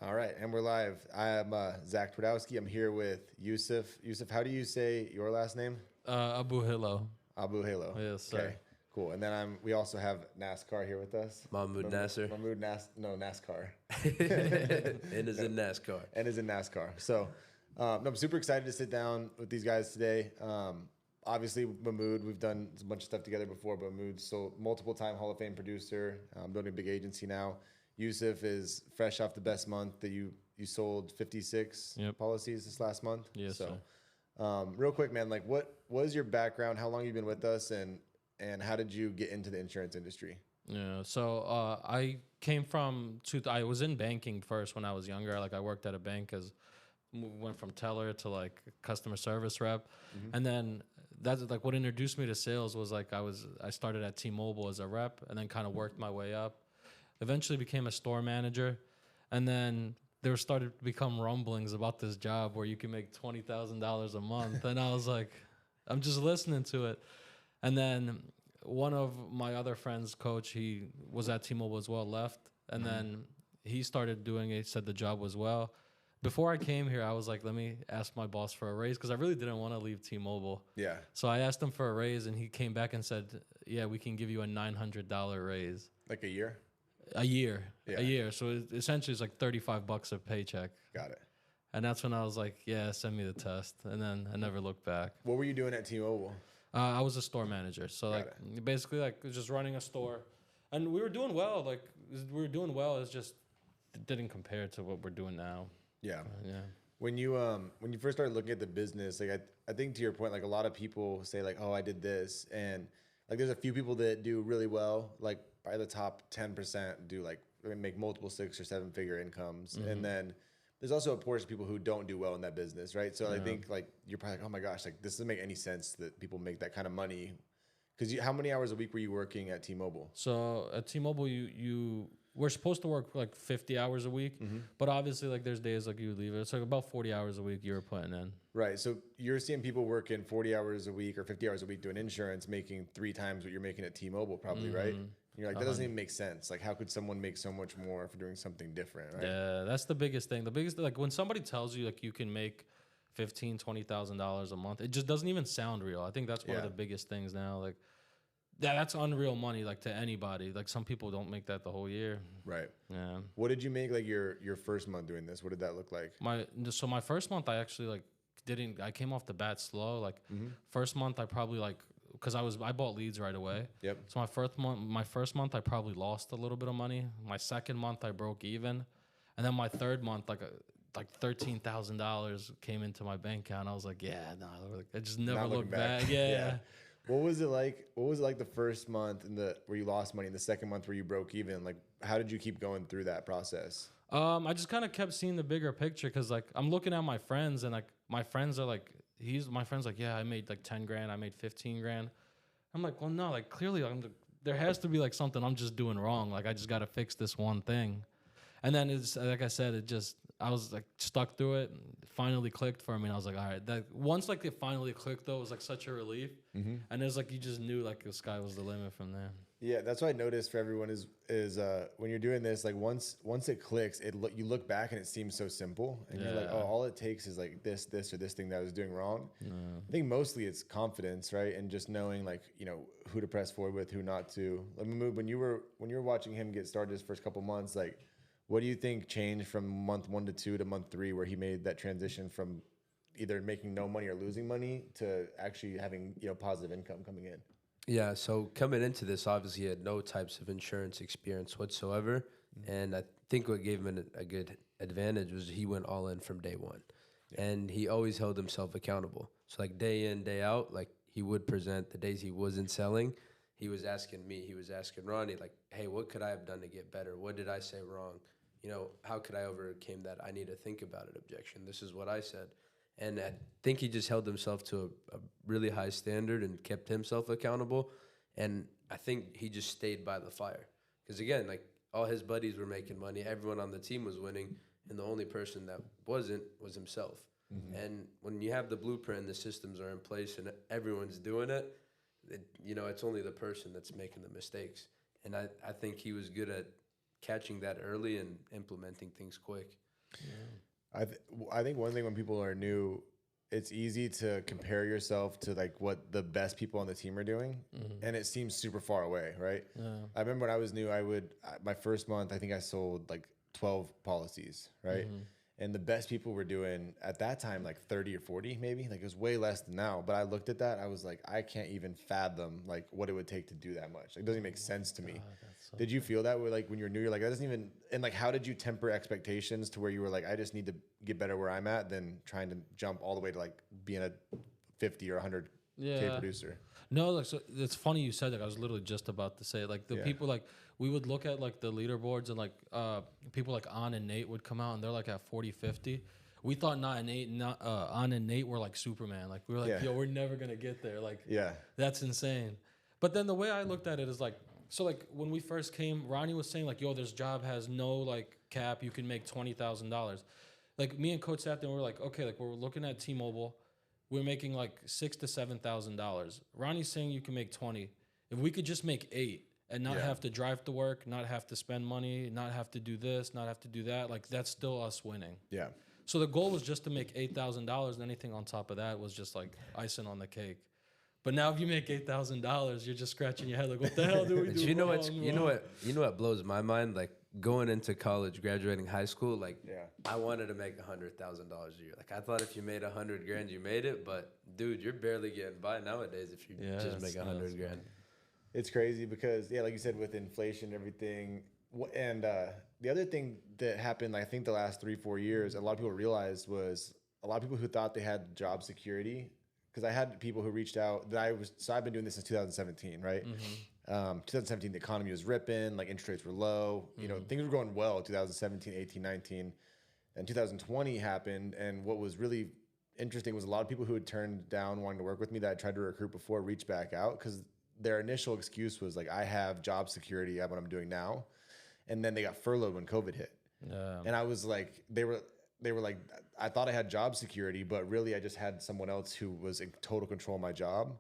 All right, and we're live. I am Zach Twardowski. I'm here with Yusuf. Yusuf, how do you say your last name? Abu Hilo. Abu Halo. Yes, sir. Okay, cool. And then we also have NASCAR here with us. Mahmoud Nasser. NASCAR. And is in NASCAR. And is in NASCAR. So, no, I'm super excited to sit down with these guys today. Obviously, Mahmoud, we've done a bunch of stuff together before, but Mahmoud's so multiple-time Hall of Fame producer, building a big agency now. Yusuf is fresh off the best month that you sold 56 policies this last month. Yes, so, sir. real quick, man, like what is your background? How long have you been with us, and how did you get into the insurance industry? Yeah. So I came from I was in banking first when I was younger. Like I worked at a bank as went from teller to like customer service rep, and then that's like what introduced me to sales was like I started at T-Mobile as a rep, and then kind of worked my way up. Eventually became a store manager, and then there started to become rumblings about this job where you can make $20,000 a month, and I was like, I'm just listening to it, and then one of my other friends, coach, he was at T-Mobile as well, left, and then he started doing it. Said the job was well. Before I came here, I was like, let me ask my boss for a raise because I really didn't want to leave T-Mobile. Yeah. So I asked him for a raise, and he came back and said, yeah, we can give you a $900 raise. Like a year? A year. Yeah. A year. So essentially it's like $35 a paycheck. Got it. And that's when I was like, yeah, send me the test. And then I never looked back. What were you doing at T-Mobile? I was a store manager. So Got like basically like just running a store. And we were doing well. Like we were doing well. It's just it didn't compare to what we're doing now. Yeah. Yeah. When you first started looking at the business, like I think to your point, like a lot of people say like, oh, I did this, and like there's a few people that do really well, like probably the top 10% do like make multiple 6 or 7 figure incomes, and then there's also a portion of people who don't do well in that business, right? So I think like you're probably like, oh my gosh, like this doesn't make any sense that people make that kind of money. Because how many hours a week were you working at T-Mobile? So at T-Mobile, we're supposed to work like 50 hours a week, but obviously like there's days like you leave it. It's like about 40 hours a week you were putting in. Right. So you're seeing people working 40 hours a week or 50 hours a week doing insurance, making 3 times what you're making at T-Mobile probably, right? And you're like, that doesn't even make sense. Like, how could someone make so much more for doing something different, right? Yeah, that's the biggest thing. The biggest, like when somebody tells you like you can make $15,000-$20,000 a month, it just doesn't even sound real. I think that's one of the biggest things now. Like, yeah, that's unreal money, like to anybody. Like some people don't make that the whole year. Right. Yeah. What did you make like your first month doing this? What did that look like? My first month, I actually like I came off the bat slow. Like first month, I probably like because I bought leads right away. Yep. So my first month, I probably lost a little bit of money. My second month, I broke even, and then my third month, like $13,000 came into my bank account. I was like, yeah, no, I just never Not looked looking back. back. Yeah. What was it like? What was it like the first month where you lost money, and the second month where you broke even? Like, how did you keep going through that process? I just kind of kept seeing the bigger picture because like I'm looking at my friends and like my friends are like my friend's like, yeah, I made like 10 grand, I made 15 grand. I'm like, well, no, like clearly there has to be like something I'm just doing wrong. Like I just got to fix this one thing. And then it's like I said, I was like stuck through it. It finally clicked for me, and I was like, all right. That once like it finally clicked, though, it was like such a relief. And it was like you just knew like the sky was the limit from there. Yeah, that's what I noticed for everyone is when you're doing this, like once it clicks, you look back and it seems so simple, and you're like, oh, all it takes is like this or this thing that I was doing wrong. I think mostly it's confidence, right, and just knowing like who to press forward with, who not to. Like Mahmoud, when you were watching him get started his first couple months, like what do you think changed from month 1 to 2 to month 3, where he made that transition from either making no money or losing money to actually having positive income coming in? Yeah, so coming into this, obviously he had no types of insurance experience whatsoever. And I think what gave him a good advantage was he went all in from day one. Yeah. And he always held himself accountable. So like day in, day out, like he would present the days he wasn't selling. He was asking me, he was asking Ronnie, like, hey, what could I have done to get better? What did I say wrong? How could I overcome that? I need to think about it objection. This is what I said. And I think he just held himself to a really high standard and kept himself accountable. And I think he just stayed by the fire. Because, again, like all his buddies were making money. Everyone on the team was winning. And the only person that wasn't was himself. And when you have the blueprint and the systems are in place and everyone's doing it, it's only the person that's making the mistakes. And I think he was good at catching that early and implementing things quick. I think one thing when people are new, it's easy to compare yourself to like what the best people on the team are doing, and it seems super far away, right? I remember when I was new, my first month, I think I sold like 12 policies, right? And the best people were doing at that time like 30 or 40 maybe, like it was way less than now. But I looked at that, I was like, I can't even fathom like what it would take to do that much. Like, it doesn't even make sense to me. Did you feel that way, like when you're new, you're like, that doesn't even, and like how did you temper expectations to where you were like, I just need to get better where I'm at than trying to jump all the way to like being a 50 or 100K producer? No, like, so it's funny you said that. I was literally just about to say, like, the people, like, we would look at like the leaderboards, and like people like On and Nate would come out and they're like at 40, 50. We thought On and Nate were like Superman. Like, we were like, yo, we're never gonna get there. Like, that's insane. But then the way I looked at it is like, so like when we first came, Ronnie was saying like, yo, this job has no like cap. You can make $20,000. Like, me and Coach sat there and we were like, okay, like we're looking at T-Mobile. We're making like $6,000 to $7,000. Ronnie's saying you can make 20. If we could just make 8 and not have to drive to work, not have to spend money, not have to do this, not have to do that, like that's still us winning. Yeah. So the goal was just to make $8,000, and anything on top of that was just like icing on the cake. But now if you make $8,000, you're just scratching your head like, what the hell do we do? You know what blows my mind? Like, going into college, graduating high school, like I wanted to make $100,000 a year. Like, I thought if you made $100,000, you made it. But dude, you're barely getting by nowadays if you just make $100,000. It's crazy because like you said, with inflation and everything. And the other thing that happened, I think the last 3-4 years, a lot of people realized was a lot of people who thought they had job security. Because I had people who reached out so I've been doing this since 2017, right? 2017, the economy was ripping, like interest rates were low, you know, things were going well 2017, 18, 19. And 2020 happened. And what was really interesting was a lot of people who had turned down wanting to work with me that I tried to recruit before reached back out because their initial excuse was like, I have job security at what I'm doing now. And then they got furloughed when COVID hit. And I was like, they were like, I thought I had job security, but really I just had someone else who was in total control of my job.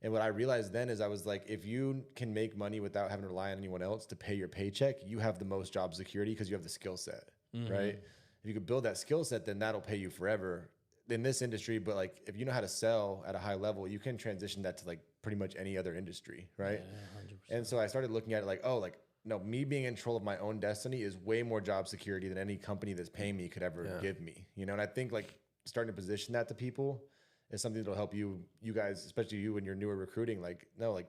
And what I realized then is I was like, if you can make money without having to rely on anyone else to pay your paycheck, you have the most job security because you have the skill set, right? If you could build that skill set, then that'll pay you forever in this industry. But like, if you know how to sell at a high level, you can transition that to like pretty much any other industry, right? Yeah, 100%. And so I started looking at it like, oh, like, no, me being in control of my own destiny is way more job security than any company that's paying me could ever give me, you know? And I think like starting to position that to people is something that'll help you guys, especially you when you're newer recruiting, like, no, like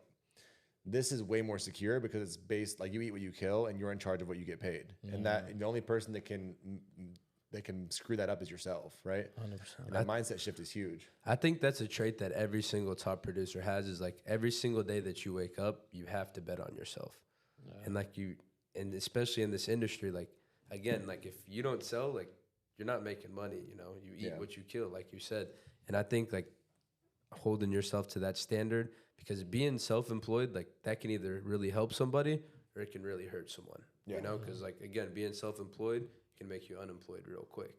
this is way more secure because it's based, like you eat what you kill and you're in charge of what you get paid. And that the only person that can screw that up is yourself, right? 100%. And that mindset shift is huge. I think that's a trait that every single top producer has, is like every single day that you wake up, you have to bet on yourself. And like and especially in this industry, like, again, like if you don't sell, like you're not making money, you know, you eat what you kill, like you said. And I think like holding yourself to that standard, because being self-employed, like that can either really help somebody or it can really hurt someone, you know? Because like, again, being self-employed can make you unemployed real quick.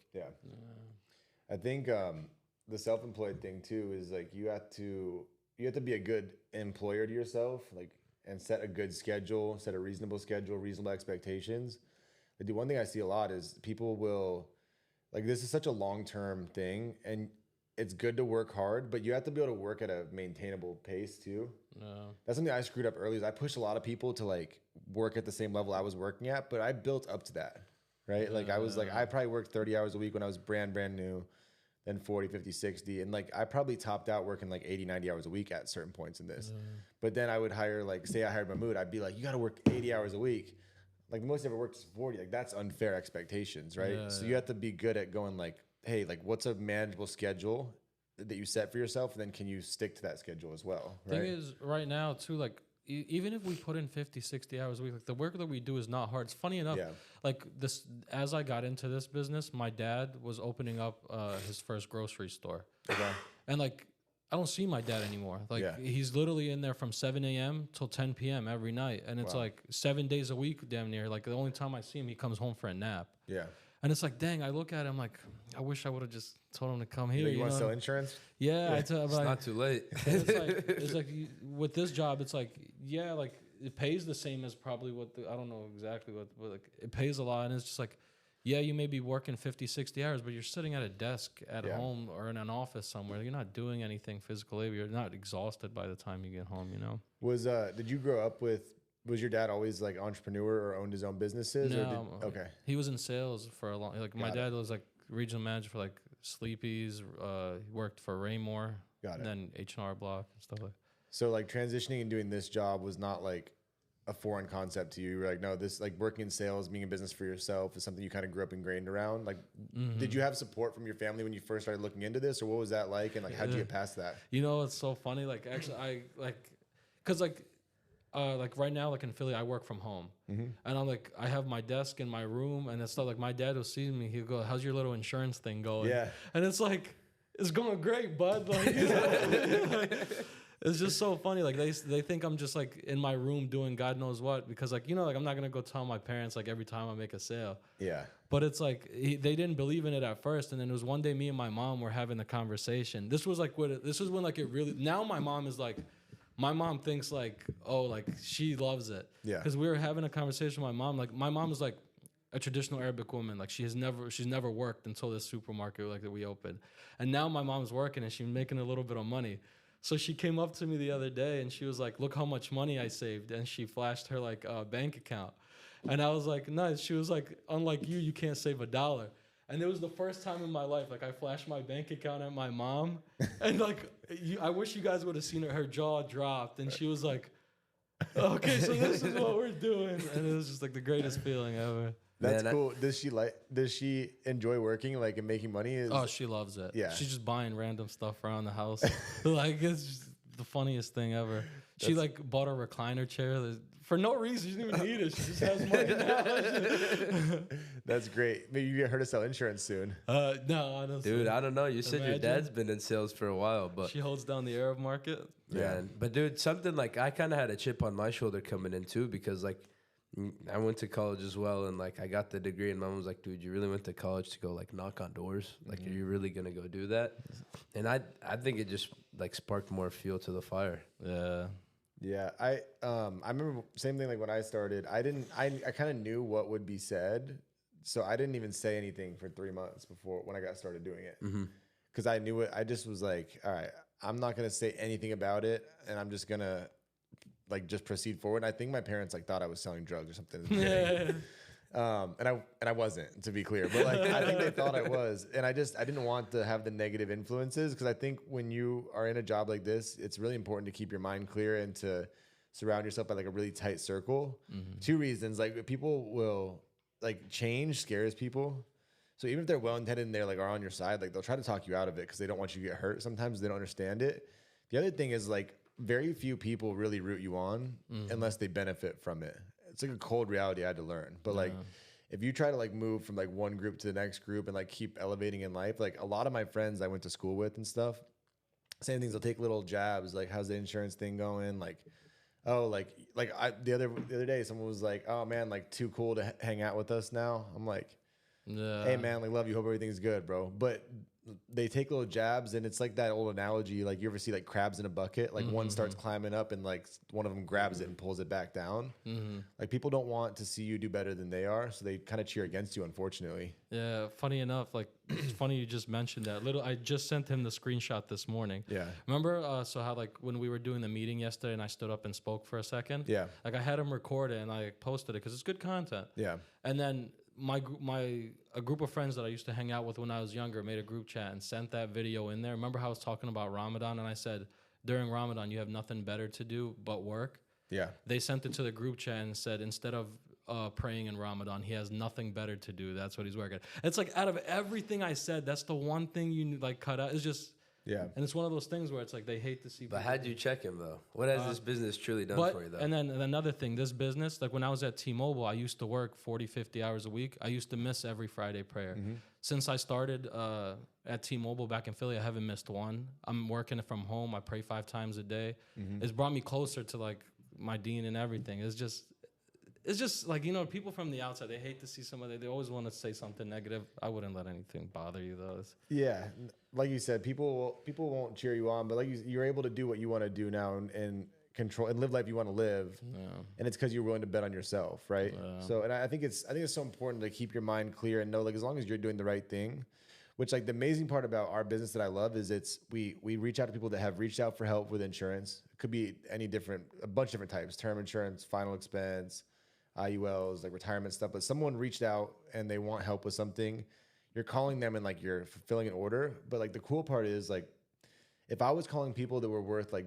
I think the self-employed thing too is like you have to be a good employer to yourself, like, and set a good schedule, set a reasonable schedule, reasonable expectations. But the one thing I see a lot is people will, like, this is such a long-term thing, and it's good to work hard, but you have to be able to work at a maintainable pace too. That's something I screwed up early, is I pushed a lot of people to like work at the same level I was working at, but I built up to that, right? Like I was like, I probably worked 30 hours a week when I was brand new, then 40, 50, 60. And like, I probably topped out working like 80, 90 hours a week at certain points in this. But then I would hire, like, say I hired Mahmoud, I'd be like, you got to work 80 hours a week. Like the most I ever worked is 40. Like that's unfair expectations, right? So you have to be good at going like, hey, like what's a manageable schedule that you set for yourself? And then can you stick to that schedule as well? Right? Thing is, right now too, like even if we put in 50, 60 hours a week, like the work that we do is not hard. It's funny enough, like this, as I got into this business, my dad was opening up his first grocery store. And like, I don't see my dad anymore. Like he's literally in there from 7 a.m. till 10 p.m. every night. And it's like 7 days a week, damn near. Like the only time I see him, he comes home for a nap. And it's like, dang, I look at him like, I wish I would have just told him to come here. You want to sell insurance? It's like, not too late. it's like with this job, it's like, like it pays the same as probably what I don't know exactly what like it pays a lot. And it's just like, yeah, you may be working 50, 60 hours, but you're sitting at a desk at Yeah. home or in an office somewhere. You're not doing anything physical labor. You're not exhausted by the time you get home, you know? Did you grow up with, was your dad always like entrepreneur or owned his own businesses? No, Okay. he was in sales for a long, like my Got it. dad was like regional manager for like Sleepy's. He worked for Raymore. Got it. And then H&R Block and stuff like. So like transitioning and doing this job was not like a foreign concept to you. You were like, no, this like working in sales, being in business for yourself is something you kind of grew up ingrained around. Like, did you have support from your family when you first started looking into this, or what was that like? And like, how'd you get past that? You know, it's so funny. Like, actually, I like, cause like right now, like in Philly, I work from home, and I'm like, I have my desk in my room, and it's stuff like my dad will see me. He'll go, "How's your little insurance thing going?" Yeah. And it's like, it's going great, bud. Like, it's just so funny. Like they think I'm just like in my room doing God knows what, because like, you know, like I'm not gonna go tell my parents like every time I make a sale. Yeah. But it's like they didn't believe in it at first, and then it was one day me and my mom were having a conversation. This was like this was when like it really. Now my mom is like, my mom thinks like, oh, like she loves it. Yeah. Because we were having a conversation with my mom. Like my mom is like a traditional Arabic woman. Like she's never worked until this supermarket like that we opened, and now my mom's working and she's making a little bit of money. So she came up to me the other day and she was like, "Look how much money I saved," and she flashed her like bank account. And I was like, nice. She was like, unlike you can't save $1. And it was the first time in my life, like I flashed my bank account at my mom. And like, I wish you guys would have seen her jaw dropped. And she was like, okay, so this is what we're doing. And it was just like the greatest feeling ever. That's cool. Does she enjoy working like and making money? Oh, she loves it. Yeah. She's just buying random stuff around the house. Like, it's just the funniest thing ever. She like bought a recliner chair for no reason. She didn't even need it. She just has money now. That's great. Maybe you get her to sell insurance soon. No, honestly. Dude, I don't know. You said your Imagine. dad's been in sales for a while, but She holds down the Arab market. Yeah. But dude, something like I kind of had a chip on my shoulder coming in too, because like I went to college as well, and like I got the degree, and mom was like, "Dude, you really went to college to go like knock on doors? Like, are you really gonna go do that?" And I think it just like sparked more fuel to the fire. Yeah. Yeah, I remember same thing. Like when I started, I kind of knew what would be said, so I didn't even say anything for 3 months before when I got started doing it, because I knew it. I just was like, all right, I'm not gonna say anything about it, and I'm just gonna like just proceed forward. And I think my parents like thought I was selling drugs or something. And I wasn't, to be clear, but like I think they thought I was, and I didn't want to have the negative influences, because I think when you are in a job like this, it's really important to keep your mind clear and to surround yourself by like a really tight circle. 2 reasons: like people will like change scares people, so even if they're well intended and they're like are on your side, like they'll try to talk you out of it because they don't want you to get hurt. Sometimes they don't understand it. The other thing is like very few people really root you on unless they benefit from it. It's like a cold reality I had to learn. But like, if you try to like move from like one group to the next group and like keep elevating in life, like a lot of my friends I went to school with and stuff, same things. They'll take little jabs, like, how's the insurance thing going? Like, oh, the other day, someone was like, oh man, like too cool to hang out with us now. I'm like, hey man, like love you, hope everything's good, bro. But they take little jabs, and it's like that old analogy, like you ever see like crabs in a bucket, like one starts climbing up and like one of them grabs it and pulls it back down. Like people don't want to see you do better than they are, so they kind of cheer against you, unfortunately. Yeah, funny enough, like it's funny you just mentioned that. I just sent him the screenshot this morning. Yeah. Remember, so how like when we were doing the meeting yesterday and I stood up and spoke for a second? Yeah. Like I had him record it and I posted it because it's good content. Yeah. And then a group of friends that I used to hang out with when I was younger made a group chat and sent that video in there. Remember how I was talking about Ramadan and I said, during Ramadan, you have nothing better to do but work? Yeah. They sent it to the group chat and said, instead of praying in Ramadan, he has nothing better to do. That's what he's working. It's like out of everything I said, that's the one thing you like cut out. It's just, yeah. And it's one of those things where it's like they hate to see. But how'd you check him though? What has this business truly done for you though? And then another thing, this business, like when I was at T-Mobile, I used to work 40, 50 hours a week. I used to miss every Friday prayer. Since I started at T-Mobile back in Philly, I haven't missed one. I'm working from home. I pray 5 times a day. It's brought me closer to like my dean and everything. It's just like, you know, people from the outside, they hate to see somebody. They always want to say something negative. I wouldn't let anything bother you though. Yeah, like you said, people won't cheer you on, but like you're able to do what you want to do now and control and live life you want to live. And it's because you're willing to bet on yourself, right? So, and I think it's so important to keep your mind clear and know, like, as long as you're doing the right thing, which, like, the amazing part about our business that I love is we reach out to people that have reached out for help with insurance. It could be a bunch of different types: term insurance, final expense, IULs, like retirement stuff. But someone reached out and they want help with something. You're calling them and, like, you're fulfilling an order. But, like, the cool part is, like, if I was calling people that were worth like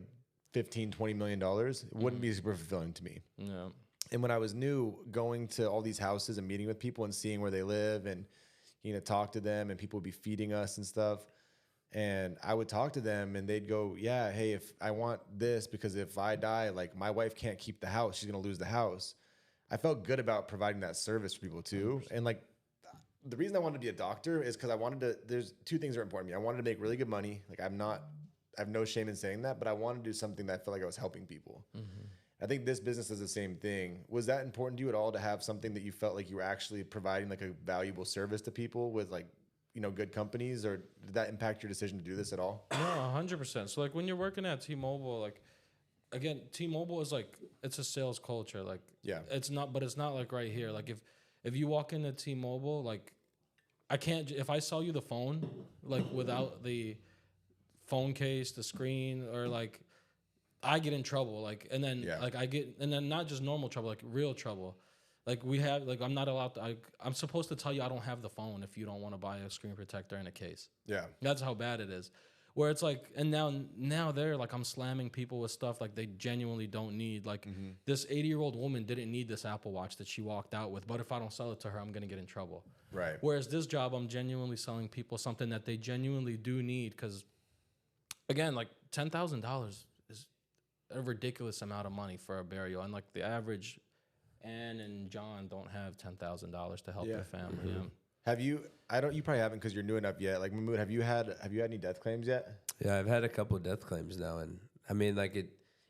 $15-20 million, it wouldn't be super fulfilling to me. Yeah. And when I was new, going to all these houses and meeting with people and seeing where they live and, talk to them, and people would be feeding us and stuff. And I would talk to them and they'd go, yeah, hey, if I want this, because if I die, like, my wife can't keep the house. She's going to lose the house. I felt good about providing that service for people too. 100%. And, like, the reason I wanted to be a doctor is because there's two things that are important to me. I wanted to make really good money. Like, I have no shame in saying that, but I wanted to do something that I felt like I was helping people. I think this business is the same thing. Was that important to you at all, to have something that you felt like you were actually providing, like, a valuable service to people with, like, good companies, or did that impact your decision to do this at all? No, 100%. So, like, when you're working at T-Mobile, like, again, T-Mobile is like, it's a sales culture. Like, yeah, it's not like right here. Like, if you walk into T-Mobile, like, if I sell you the phone, like, without the phone case, the screen, or, like, I get in trouble, like, and then and then not just normal trouble, like real trouble. Like, I'm not allowed to, I'm supposed to tell you I don't have the phone if you don't want to buy a screen protector and a case. Yeah. That's how bad it is. Where it's like, and now they're like, I'm slamming people with stuff like they genuinely don't need. Like, this 80-year-old woman didn't need this Apple Watch that she walked out with, but if I don't sell it to her, I'm going to get in trouble. Right. Whereas this job, I'm genuinely selling people something that they genuinely do need, because, again, like, $10,000 is a ridiculous amount of money for a burial, and, like, the average Ann and John don't have $10,000 to help their family. Yeah. Have you? You probably haven't, because you're new enough yet. Like, Mahmoud, have you had any death claims yet? Yeah, I've had a couple of death claims now, and I mean, like,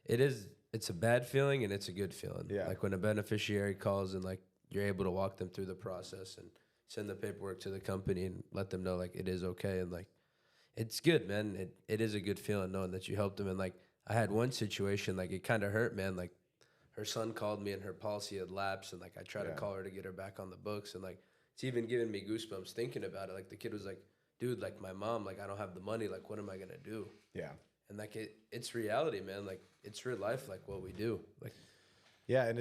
it's a bad feeling and it's a good feeling. Yeah. Like, when a beneficiary calls and, like, you're able to walk them through the process and send the paperwork to the company and let them know, like, it is okay, and, like, it's good, man. It is a good feeling knowing that you helped them. And, like, I had one situation, like, it kind of hurt, man. Like, her son called me and her policy had lapsed, and, like, I tried to call her to get her back on the books, and, like, it's even giving me goosebumps thinking about it. Like, the kid was like, dude, like, my mom, like, I don't have the money. Like, what am I going to do? Yeah. And, like, it's reality, man. Like, it's real life, like, what we do. Like, yeah, and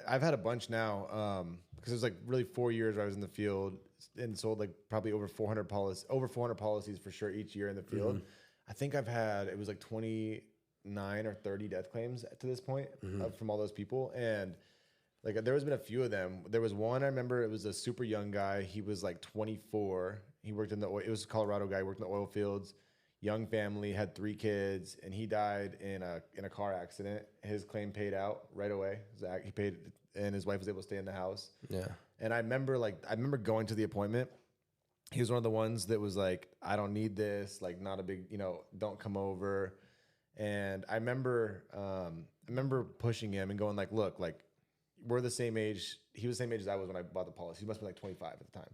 I've had a bunch now, because it was, like, really 4 years where I was in the field and sold, like, probably over 400 policies for sure each year in the field. I think it was like 29 or 30 death claims to this point from all those people. And, like, there has been a few of them. There was one, I remember, it was a super young guy. He was like 24. He worked it was a Colorado guy, worked in the oil fields, young family, had 3 kids, and he died in a car accident. His claim paid out right away. He paid, and his wife was able to stay in the house. yeah. And I remember going to the appointment. He was one of the ones that was like, I don't need this, like, not a big, don't come over. And I remember pushing him and going, like, look, like, we're the same age. He was the same age as I was when I bought the policy. He must be like 25 at the time.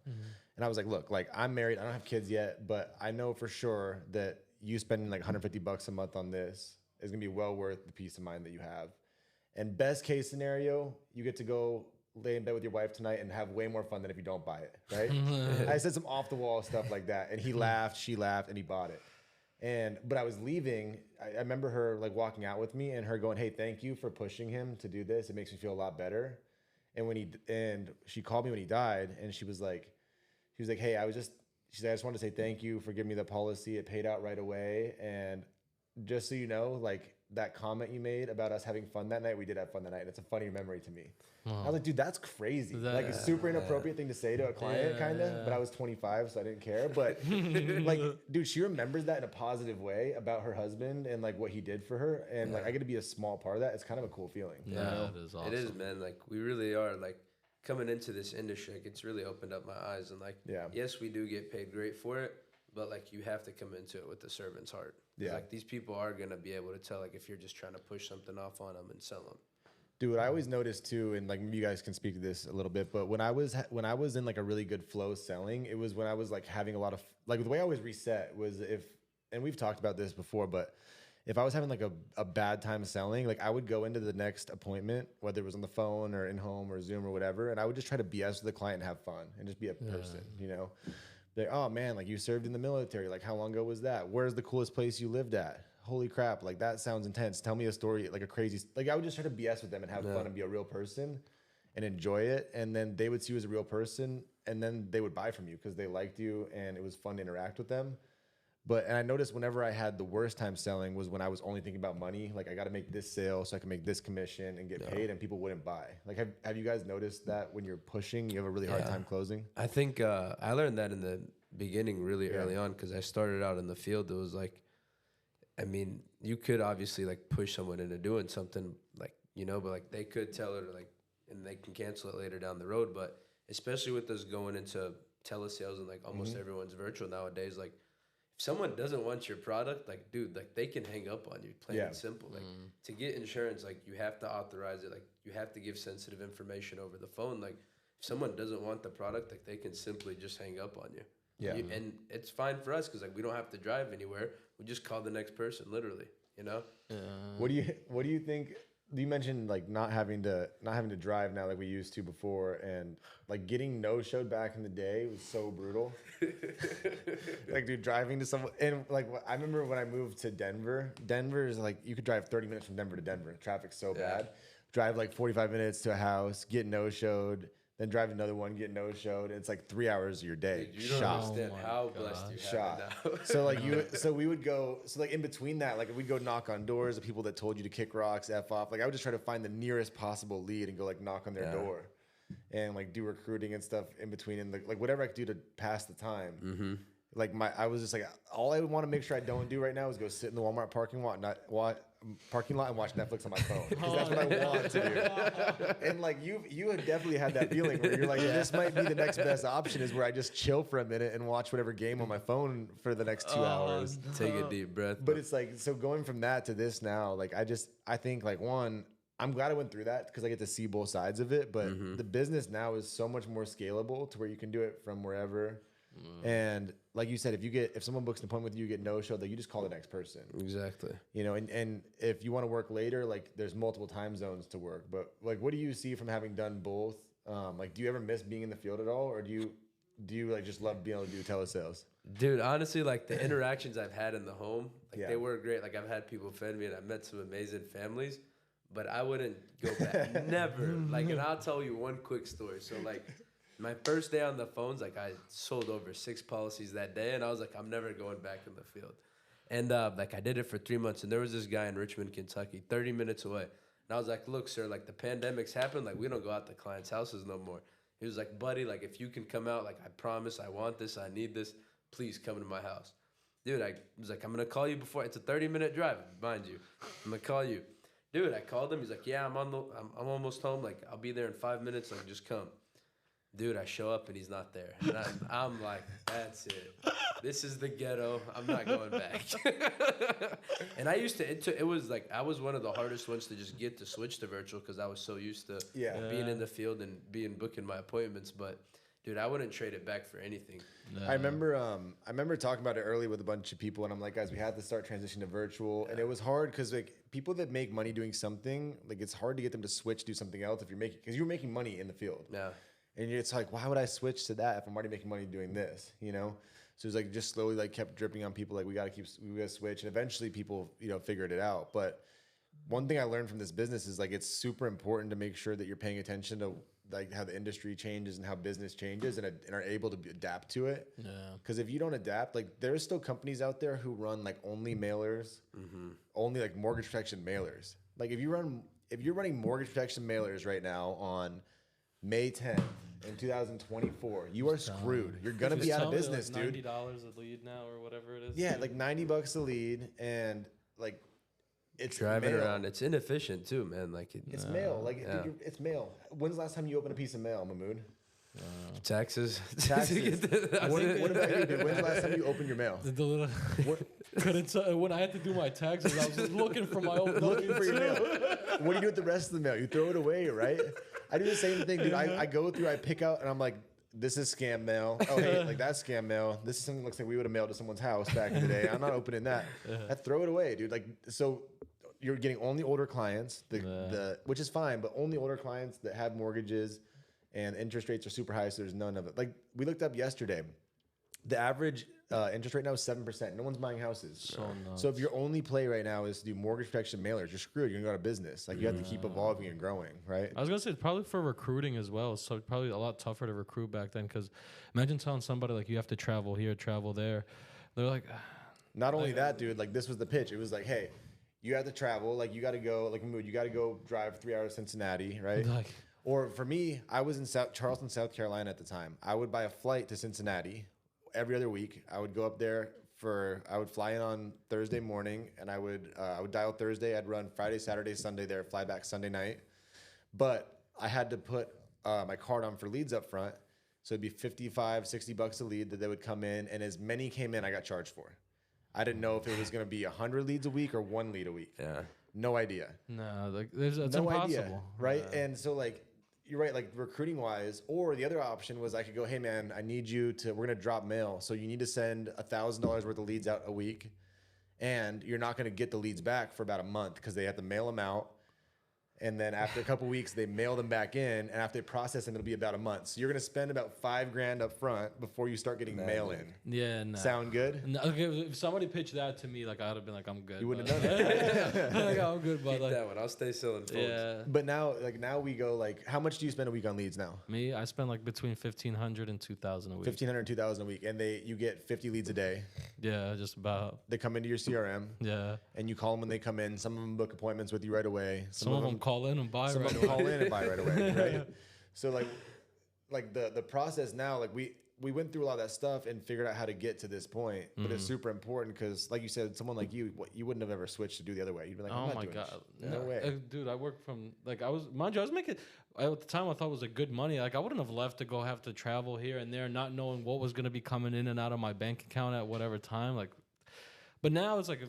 And I was like, look, like, I'm married. I don't have kids yet, but I know for sure that you spending like $150 a month on this is going to be well worth the peace of mind that you have. And best case scenario, you get to go lay in bed with your wife tonight and have way more fun than if you don't buy it, right? I said some off the wall stuff like that, and he laughed, she laughed, and he bought it. But I was leaving. I remember her, like, walking out with me and her going, hey, thank you for pushing him to do this. It makes me feel a lot better. And she called me when he died, and she was like, hey, she said, I just wanted to say thank you for giving me the policy. It paid out right away. And just so you know, like, that comment you made about us having fun that night, we did have fun that night. And it's a funny memory to me. I was like, dude, that's crazy. Like, a super inappropriate thing to say to a client, kind of. But I was 25, so I didn't care. But, like, dude, she remembers that in a positive way about her husband and, like, what he did for her. And, like, I get to be a small part of that. It's kind of a cool feeling. Yeah, you know? it is awesome. It is, man. Like, we really are, like, coming into this industry, like, it's really opened up my eyes. And, like, yes, we do get paid great for it, but, like, you have to come into it with the servant's heart. Yeah. Like, these people are going to be able to tell, like, if you're just trying to push something off on them and sell them. Dude, what I always noticed too, and, like, maybe you guys can speak to this a little bit, but when I was in, like, a really good flow selling, it was when I was, like, having a lot of, like, the way I always reset was and we've talked about this before, but if I was having like a bad time selling, like I would go into the next appointment, whether it was on the phone or in home or Zoom or whatever, and I would just try to BS with the client and have fun and just be a person, you know? Like, oh man, like you served in the military. Like how long ago was that? Where's the coolest place you lived at? Holy crap, like that sounds intense. Tell me a story, like a crazy, like I would just try to BS with them and have fun and be a real person and enjoy it. And then they would see you as a real person and then they would buy from you because they liked you and it was fun to interact with them. And I noticed whenever I had the worst time selling was when I was only thinking about money. Like I got to make this sale so I can make this commission and get paid, and people wouldn't buy. Like have you guys noticed that when you're pushing, you have a really hard time closing? I think I learned that in the beginning really early on because I started out in the field. It was like, I mean, you could obviously like push someone into doing something like, you know, but like they could tell her like, and they can cancel it later down the road. But especially with us going into telesales and like almost everyone's virtual nowadays, like, if someone doesn't want your product, like, dude, like they can hang up on you, plain and simple. Like to get insurance, like you have to authorize it. Like you have to give sensitive information over the phone. Like if someone doesn't want the product, like they can simply just hang up on you. Yeah. And it's fine for us because like we don't have to drive anywhere. We just call the next person, literally, you know? Yeah. What do you think? You mentioned like not having to drive now like we used to before, and like getting no-showed back in the day was so brutal. Like, dude, driving to someone, and like I remember when I moved to Denver. Denver is like you could drive 30 minutes from Denver to Denver. Traffic's so bad. Drive like 45 minutes to a house, get no-showed, then drive another one, get no-showed. It's like 3 hours of your day. Dude, you don't understand how blessed you have it now. So we would go, so like in between that, like we'd go knock on doors of people that told you to kick rocks, F off. Like I would just try to find the nearest possible lead and go like knock on their door and like do recruiting and stuff in between and like whatever I could do to pass the time. Like I was just like, all I want to make sure I don't do right now is go sit in the Walmart parking lot and watch Netflix on my phone because that's what I want to do. And like you had definitely had that feeling where you're like, this might be the next best option is where I just chill for a minute and watch whatever game on my phone for the next 2 hours. Take a deep breath. But it's like, so going from that to this now, like I think like one, I'm glad I went through that because I get to see both sides of it. But the business now is so much more scalable to where you can do it from wherever. And like you said, if someone books an appointment with you, you get no-showed, like you just call the next person. Exactly. You know, and if you want to work later, like there's multiple time zones to work. But like, what do you see from having done both? Like, do you ever miss being in the field at all, or do you like just love being able to do telesales? Dude, honestly, like the interactions I've had in the home, like they were great. Like I've had people offend me, and I've met some amazing families. But I wouldn't go back. Never. Like, and I'll tell you one quick story. So like. My first day on the phones, like I sold over 6 policies that day, and I was like, I'm never going back in the field. And like I did it for 3 months, and there was this guy in Richmond, Kentucky, 30 minutes away. And I was like, look, sir, like the pandemic's happened, like we don't go out to clients' houses no more. He was like, buddy, like if you can come out, like I promise, I want this, I need this, please come to my house. Dude, I was like, I'm gonna call you before. It's a 30-minute drive, mind you. I'm gonna call you. Dude, I called him. He's like, yeah, I'm almost home. Like I'll be there in 5 minutes. Like just come. Dude, I show up and he's not there. And I'm like, that's it. This is the ghetto. I'm not going back. And I used to, it was like, I was one of the hardest ones to just get to switch to virtual because I was so used to being in the field and booking my appointments. But dude, I wouldn't trade it back for anything. No. I remember talking about it early with a bunch of people, and I'm like, guys, we had to start transitioning to virtual, and it was hard because like people that make money doing something, like it's hard to get them to switch, do something else because you're making money in the field. Yeah. And it's like, why would I switch to that if I'm already making money doing this, you know? So it's like just slowly like kept dripping on people. Like we got to switch. And eventually people, you know, figured it out. But one thing I learned from this business is like, it's super important to make sure that you're paying attention to like how the industry changes and how business changes and are able to adapt to it. Yeah. Cause if you don't adapt, like there's still companies out there who run like only mailers, only like mortgage protection mailers. Like if you're running mortgage protection mailers right now on May 10th in 2024, you are screwed. You're gonna be out of business, like dude. $90 a lead now, or whatever it is. Yeah, like $90 a lead, and like it's driving around. It's inefficient too, man. Like it's mail. Like it's mail. When's the last time you opened a piece of mail, Mahmood? Taxes. What about you, dude? When's the last time you opened your mail? When I had to do my taxes, I was looking for my own looking for your mail. What do you do with the rest of the mail? You throw it away, right? I do the same thing, dude. I go through, I pick out, and I'm like, this is scam mail. Oh, hey, like that's scam mail. This is something that looks like we would have mailed to someone's house back in the day. I'm not opening that. I throw it away, dude. Like, so you're getting only older clients, which is fine, but only older clients that have mortgages and interest rates are super high. So there's none of it. Like we looked up yesterday, the average interest rate now is 7%. No one's buying houses. So if your only play right now is to do mortgage protection mailers, you're screwed. You're gonna go out of business. Like you have to keep evolving and growing, right? I was gonna say probably for recruiting as well. So probably a lot tougher to recruit back then. Because imagine telling somebody like you have to travel here, travel there. They're like, not only that, dude. Like this was the pitch. It was like, hey, you have to travel. Like you got to go. Like Mood, you got to go drive 3 hours to Cincinnati, right? like Or for me, I was in Charleston, South Carolina at the time. I would buy a flight to Cincinnati every other week. I would go up there I would fly in on Thursday morning, and I would dial Thursday. I'd run Friday, Saturday, Sunday there, fly back Sunday night. But I had to put my card on for leads up front. So it'd be $55, $60 a lead that they would come in, and as many came in, I got charged for. I didn't know if it was going to be 100 leads a week or 1 lead a week. Yeah. No idea. no, like it's No impossible, idea, right? And so like you're right, like recruiting wise, or the other option was I could go, hey man, I need you to, we're gonna drop mail, so you need to send $1,000 worth of leads out a week, and you're not gonna get the leads back for about a month because they have to mail them out. And then after a couple weeks, they mail them back in, and after they process them, it'll be about a month. So you're gonna spend about $5,000 up front before you start getting mail in. Yeah, no. Sound good? No, okay, if somebody pitched that to me, like I'd have been like, I'm good. You wouldn't bud. have done it. Like, I'm good, but Keep like, that one. I'll stay selling phones. yeah. But now we go like, how much do you spend a week on leads now? Me, I spend like between 1,500 and 2,000 a week. 1,500, 2,000 a week, and you get 50 leads a day. Yeah, just about. They come into your CRM, Yeah. and you call them when they come in. Some of them book appointments with you right away. Some of them call in and buy some right of them call in and buy right away, right? So like the process now, like we went through a lot of that stuff and figured out how to get to this point, but it's super important because, like you said, someone like you wouldn't have ever switched to do the other way. You'd be like, I'm Oh not my doing god, this. No way. dude! I worked from like I was, mind you, I was making at the time I thought it was a good money. Like I wouldn't have left to go have to travel here and there, not knowing what was going to be coming in and out of my bank account at whatever time. Like, but now it's like,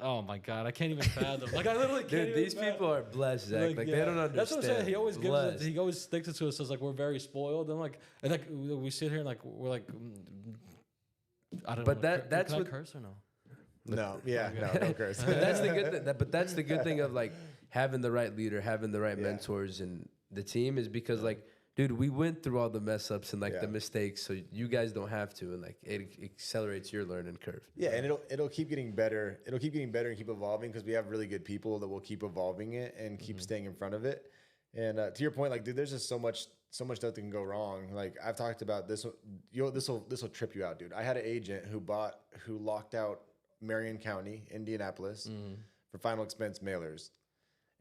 oh my god, I can't even fathom. Like I literally can't. Dude, even these fathom. people are blessed, Zach. Like yeah. they don't understand. That's what I'm saying. He always gives Blessed. it. He always sticks it to us as like we're very spoiled. And like, we sit here and like we're like, I don't know. But that's can what I curse or no? No, yeah, no, don't curse. But that's the good. But that's the good thing of like having the right leader, having the right mentors, and the team is because like, dude, we went through all the mess ups and like the mistakes, so you guys don't have to, and like it accelerates your learning curve. Yeah, and it'll keep getting better. It'll keep getting better and keep evolving because we have really good people that will keep evolving it and keep staying in front of it. And to your point, like, dude, there's just so much stuff that can go wrong. Like I've talked about this. This will trip you out, dude. I had an agent who locked out Marion County, Indianapolis, for final expense mailers.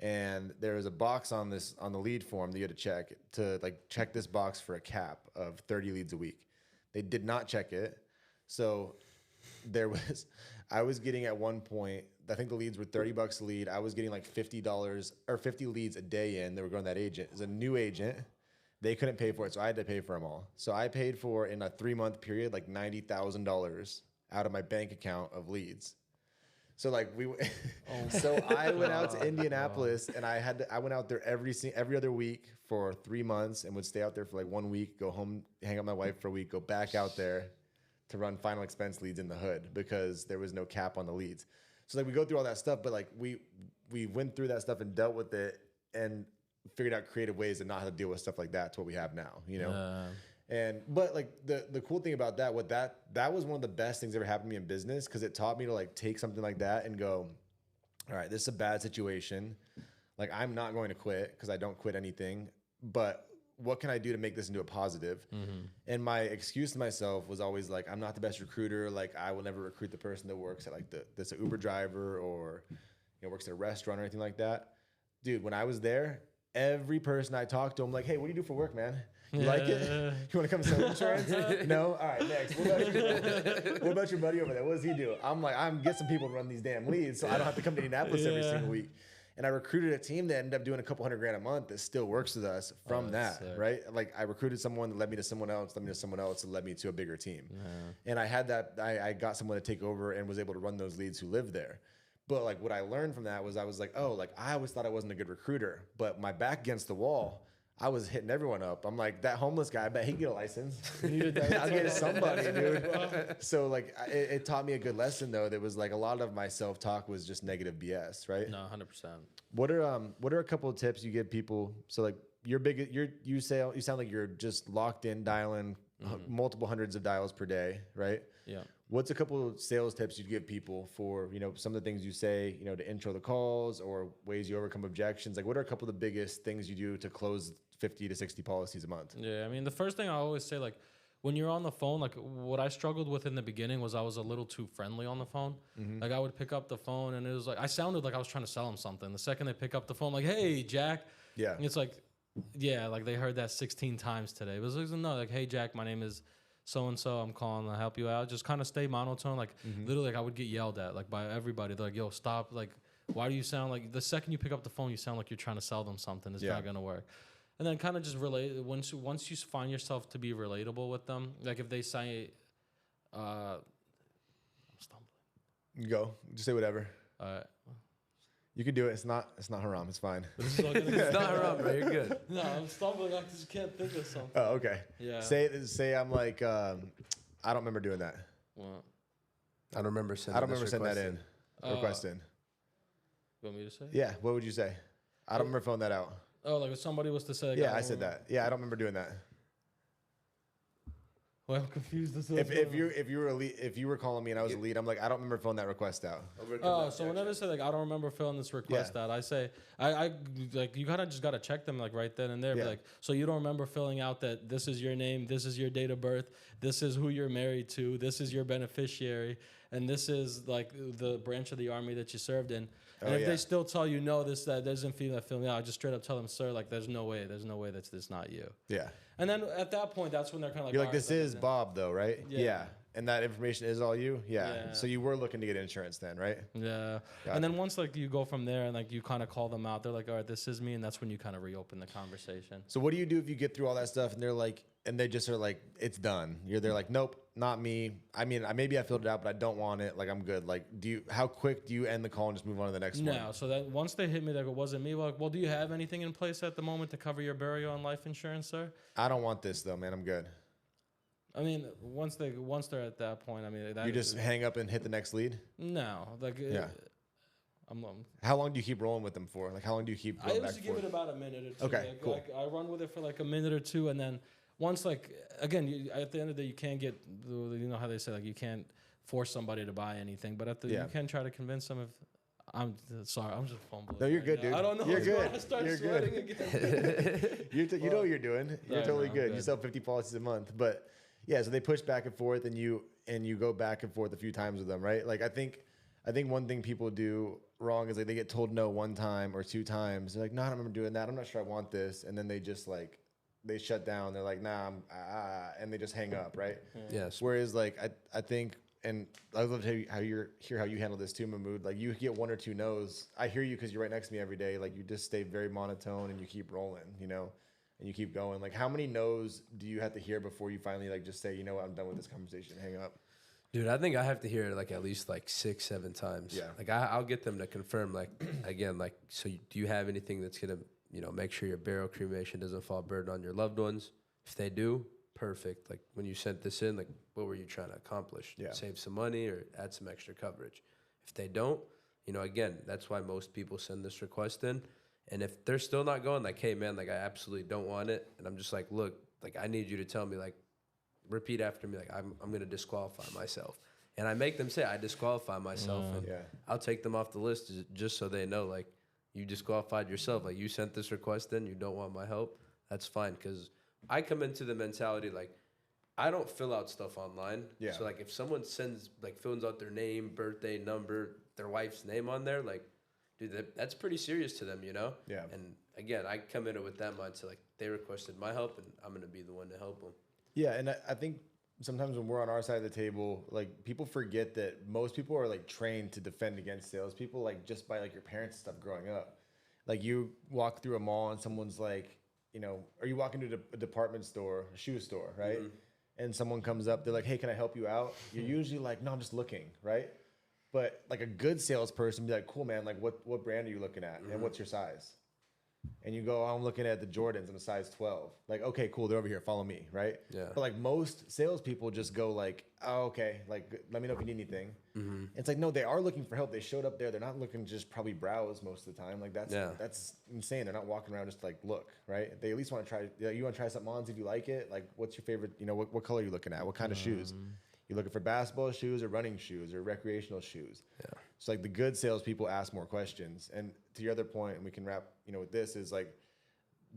And there was a box on the lead form that you had to check this box for a cap of 30 leads a week. They did not check it. So I was getting at one point, I think the leads were $30 a lead. I was getting like $50 or 50 leads a day in. They were going to that agent. It was a new agent. They couldn't pay for it, so I had to pay for them all. So I paid for, in a 3-month period, like $90,000 out of my bank account of leads. So like I went out to Indianapolis and I went out there every other week for 3 months and would stay out there for like 1 week, go home, hang out with my wife for a week, go back out there to run final expense leads in the hood because there was no cap on the leads. So like we go through all that stuff, but like we went through that stuff and dealt with it and figured out creative ways to not have to deal with stuff like that to what we have now, you know? But like the cool thing about that, that was one of the best things that ever happened to me in business because it taught me to like take something like that and go, all right, this is a bad situation. Like I'm not going to quit because I don't quit anything, but what can I do to make this into a positive? And my excuse to myself was always like, I'm not the best recruiter. Like I will never recruit the person that works at like that's an Uber driver or works at a restaurant or anything like that. Dude, when I was there, every person I talked to, I'm like, hey, what do you do for work, man? You like it? You want to come sell insurance? No? All right, next. What about your buddy over there? What does he do? I'm like, I'm get some people to run these damn leads so I don't have to come to Indianapolis every single week. And I recruited a team that ended up doing a couple $100,000 a month that still works with us from that, sick. right? Like I recruited someone that led me to someone else, that led me to a bigger team. And I had that, I got someone to take over and was able to run those leads who lived there. But like what I learned from that was I was like, oh, like I always thought I wasn't a good recruiter, but my back against the wall, I was hitting everyone up. I'm like, that homeless guy, I bet he can get a license. You needed that. I'll get somebody, dude. So like, it taught me a good lesson though. That was like a lot of my self-talk was just negative BS, right? No, 100%. What are a couple of tips you give people? So like, you sound like you're just locked in dialing multiple hundreds of dials per day, right? Yeah. What's a couple of sales tips you'd give people for, you know, some of the things you say, you know, to intro the calls or ways you overcome objections? Like, what are a couple of the biggest things you do to close 50 to 60 policies a month? Yeah, I mean, the first thing I always say, like, when you're on the phone, like, what I struggled with in the beginning was I was a little too friendly on the phone. Like, I would pick up the phone, and it was like, I sounded like I was trying to sell them something. The second they pick up the phone, like, hey, Jack. Yeah. And it's like, yeah, like, they heard that 16 times today. It was like, no, like, hey, Jack, my name is so-and-so, I'm calling to help you out. Just kind of stay monotone. Like, literally, like, I would get yelled at, like, by everybody. They're like, yo, stop. Like, why do you sound like, the second you pick up the phone, you sound like you're trying to sell them something. It's not going to work. And then kind of just relate. Once you find yourself to be relatable with them, like if they say, I'm stumbling. You go. Just say whatever. You can do it. It's not haram. It's fine. This is all gonna It's not haram, bro. You're good. No, I'm stumbling. I just can't think of something. Oh, okay. Yeah. Say I'm like, I don't remember doing that. Well, I don't remember sending that in. Request in. you want me to say? Yeah. What would you say? I don't remember filling that out. Oh, like if somebody was to say. Like, Yeah, I said that. Yeah, I don't remember doing that. Well, I'm confused. If you were calling me and I was a lead, I'm like, I don't remember filling that request out. Oh, so whenever I say like I don't remember filling this request out, I say I like you kind of just gotta check them like right then and there. Yeah. Be like, so you don't remember filling out that this is your name, this is your date of birth, this is who you're married to, this is your beneficiary, and this is like the branch of the army that you served in. And if they still tell you no, that doesn't feel that filling out, I just straight up tell them, sir, like there's no way that's this not you. Yeah. And then at that point, that's when they're kind of like, You're like, this is Bob though, right? Yeah. And that information is all you? Yeah. Yeah. So you were looking to get insurance then, right? Yeah. Gotcha. And then once like you go from there and like you kind of call them out, they're like, all right, this is me. And that's when you kind of reopen the conversation. So what do you do if you get through all that stuff and they're like, and they just are like, it's done. They're like, nope, not me. I mean, maybe I filled it out, but I don't want it. Like, I'm good. Like, how quick do you end the call and just move on to the next one? No. So that once they hit me, like, it wasn't me. Like, well, do you have anything in place at the moment to cover your burial and life insurance, sir? I don't want this though, man. I'm good. I mean, once they're at that point, I mean, that You just hang up and hit the next lead? no, like, Yeah. I'm How long do you keep rolling with them for? Like, how long do you keep I going back usually and give forth? it about a minute or two. Okay, like, cool. Like I run with it for like a minute or two, and then once, like, again, at the end of the day, you can't get, you know how they say, like, you can't force somebody to buy anything, but you can try to convince them. If I'm sorry, I'm just fumbling. No, you're right good, now. dude. I don't know. You're When good. I start You're sweating good. again. You know what you're doing. You're Yeah, totally no, good. I'm You sell 50 policies a month. But yeah, so they push back and forth and you go back and forth a few times with them, right? Like I think one thing people do wrong is like they get told no one time or two times. They're like, no, I don't remember doing that. I'm not sure I want this. And then they just like they shut down. They're like, nah, and they just hang up, right? Yes. Whereas like I think, and I'd love to hear how you handle this too, Mahmood. Like you get one or two no's. I hear you because you're right next to me every day. Like you just stay very monotone and you keep rolling, you know, and you keep going. Like how many no's do you have to hear before you finally like just say, you know what, I'm done with this conversation, hang up? Dude, I think I have to hear it like at least like 6-7 times. Yeah. Like I'll get them to confirm like again like so do you have anything that's gonna make sure your burial cremation doesn't fall burden on your loved ones? If they do, perfect. Like when you sent this in, like what were you trying to accomplish? Yeah. Save some money or add some extra coverage. If they don't, again, that's why most people send this request in. And if they're still not going, like, hey man, like I absolutely don't want it, and I'm just like, look, like I need you to tell me, like, repeat after me, like I'm gonna disqualify myself. And I make them say I disqualify myself, and I'll take them off the list just so they know, like, you disqualified yourself. Like you sent this request in, you don't want my help. That's fine, because I come into the mentality like I don't fill out stuff online. Yeah. So like if someone fills out their name, birthday, number, their wife's name on there, like, dude, that's pretty serious to them, Yeah. And again, I come in it with that mindset, like they requested my help, and I'm gonna be the one to help them. Yeah, and I think sometimes when we're on our side of the table, like people forget that most people are like trained to defend against salespeople, like just by like your parents and stuff growing up. Like you walk through a mall and someone's like, or you walk into a department store, a shoe store, right? Mm-hmm. And someone comes up, they're like, hey, can I help you out? You're usually like, no, I'm just looking, right? But like a good salesperson be like, cool, man, like what brand are you looking at? And what's your size? and you go, oh, I'm looking at the Jordans. I'm a size 12. Like, okay, cool. They're over here. Follow me, right? Yeah. But like most salespeople just go like, oh, okay. Like, let me know if you need anything. It's like, no, they are looking for help. They showed up there. They're not looking to just probably browse most of the time. Like that's insane. They're not walking around just to, like, look, right? They at least want to try. You want to try something on, see if you like it. Like, what's your favorite? You know, what color are you looking at? What kind of shoes? You looking for basketball shoes or running shoes or recreational shoes? Yeah. So like the good salespeople ask more questions. And to your other point, and we can wrap, you know, with this is like,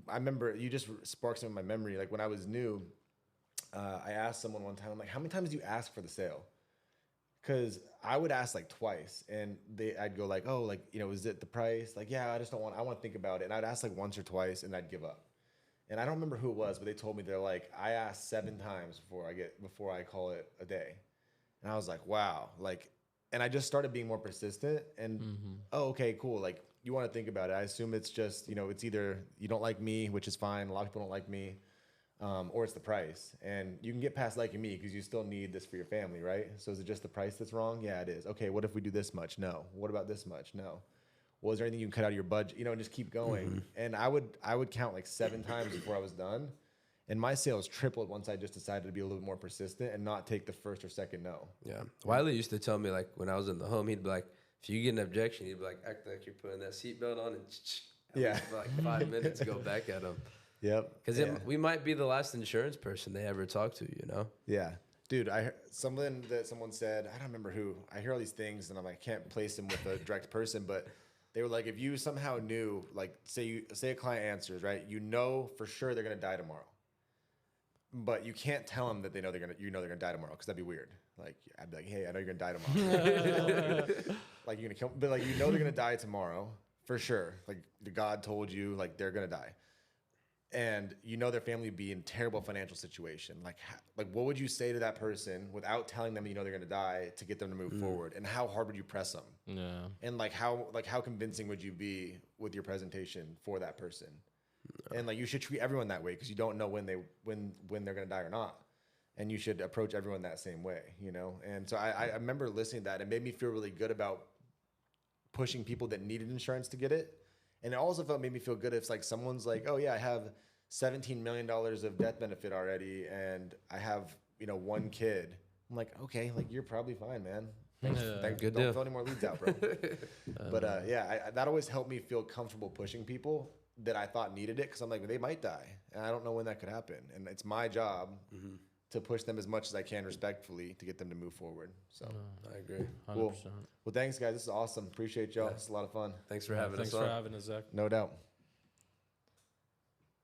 I remember you just sparked some of my memory. Like when I was new, I asked someone one time, I'm like, how many times do you ask for the sale? Because I would ask like twice, and I'd go like, oh, like, you know, is it the price? Like, yeah, I want to think about it. And I'd ask like once or twice, and I'd give up. And I don't remember who it was, but they told me, they're like, I asked 7 times before I call it a day. And I was like, wow, like, and I just started being more persistent. And oh, okay, cool. Like, you want to think about it. I assume it's just, you know, it's either you don't like me, which is fine. A lot of people don't like me, or it's the price. And you can get past liking me because you still need this for your family, right? So is it just the price that's wrong? Yeah, it is. Okay, what if we do this much? No. What about this much? No. Well, is there anything you can cut out of your budget? You know, and just keep going. And I would count like 7 times before I was done. And my sales tripled once I just decided to be a little bit more persistent and not take the first or second no. Yeah. Wiley used to tell me, like, when I was in the home, he'd be like, if you get an objection, he'd be like, act like you're putting that seatbelt on and yeah, for like 5 minutes, go back at him. Yep. Because we might be the last insurance person they ever talk to, you know? Yeah. Dude, I heard something that someone said, I don't remember who. I hear all these things and I'm like, I can't place them with a direct person, but they were like, if you somehow knew, like, say a client answers, right? You know for sure they're gonna die tomorrow, but you can't tell them that they're gonna die tomorrow, because that'd be weird. Like, I'd be like, hey, I know you're gonna die tomorrow. Like, you're gonna kill, but like, you know they're gonna die tomorrow for sure. Like, the God told you, like, they're gonna die, and you know their family would be in terrible financial situation. Like what would you say to that person without telling them you know they're gonna die to get them to move forward? And how hard would you press them? Yeah. And how convincing would you be with your presentation for that person? And like, you should treat everyone that way, because you don't know when they're gonna die or not. And you should approach everyone that same way, you know? And so I remember listening to that. It made me feel really good about pushing people that needed insurance to get it. And it also made me feel good if like someone's like, oh yeah, I have $17 million of death benefit already, and I have, you know, 1 kid. I'm like, okay, like, you're probably fine, man. Thanks. Good Don't deal. throw any more leads out, bro. But yeah, that always helped me feel comfortable pushing people that I thought needed it, because I'm like, they might die, and I don't know when that could happen, and it's my job to push them as much as I can respectfully to get them to move forward. So I agree. 100%. Cool. Well, thanks, guys. This is awesome. Appreciate y'all. It's a lot of fun. Thanks for having Thanks us for on. having us, Zach. No doubt.